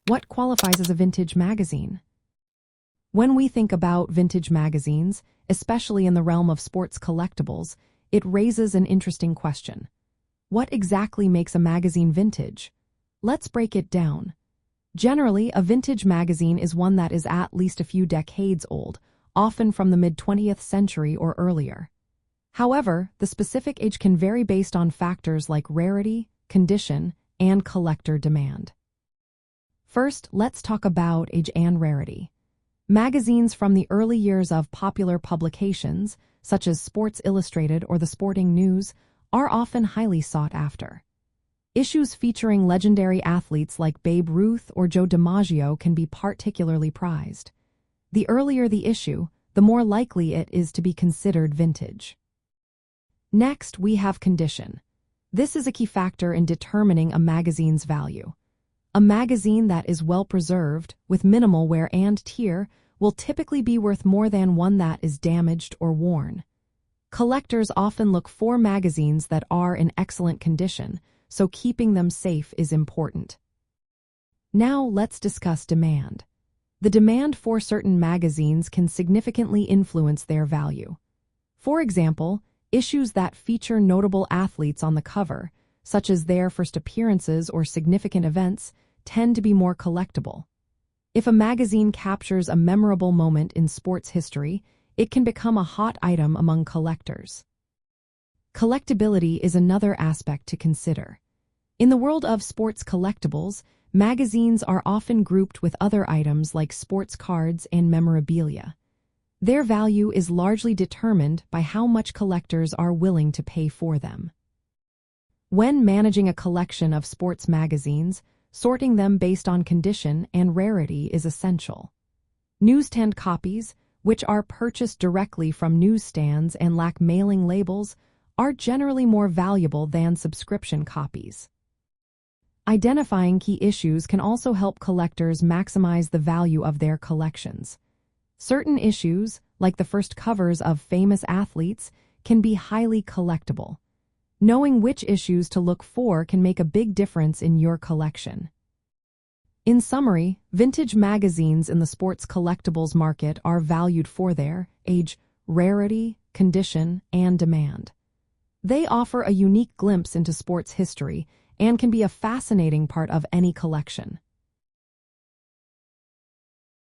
What qualifies as a vintage magazine? When we think about vintage magazines, especially in the realm of sports collectibles, it raises an interesting question. What exactly makes a magazine vintage? Let's break it down. Generally, a vintage magazine is one that is at least a few decades old, often from the mid-20th century or earlier. However, the specific age can vary based on factors like rarity, condition, and collector demand. First, let's talk about age and rarity. Magazines from the early years of popular publications, such as Sports Illustrated or the Sporting News, are often highly sought after. Issues featuring legendary athletes like Babe Ruth or Joe DiMaggio can be particularly prized. The earlier the issue, the more likely it is to be considered vintage. Next, we have condition. This is a key factor in determining a magazine's value. A magazine that is well preserved, with minimal wear and tear, will typically be worth more than one that is damaged or worn. Collectors often look for magazines that are in excellent condition, so keeping them safe is important. Now let's discuss demand. The demand for certain magazines can significantly influence their value. For example, issues that feature notable athletes on the cover, such as their first appearances or significant events, tend to be more collectible. If a magazine captures a memorable moment in sports history, it can become a hot item among collectors. Collectibility is another aspect to consider. In the world of sports collectibles, magazines are often grouped with other items like sports cards and memorabilia. Their value is largely determined by how much collectors are willing to pay for them. When managing a collection of sports magazines, sorting them based on condition and rarity is essential. Newsstand copies, which are purchased directly from newsstands and lack mailing labels, are generally more valuable than subscription copies. Identifying key issues can also help collectors maximize the value of their collections. Certain issues, like the first covers of famous athletes, can be highly collectible. Knowing which issues to look for can make a big difference in your collection. In summary, vintage magazines in the sports collectibles market are valued for their age, rarity, condition, and demand. They offer a unique glimpse into sports history and can be a fascinating part of any collection.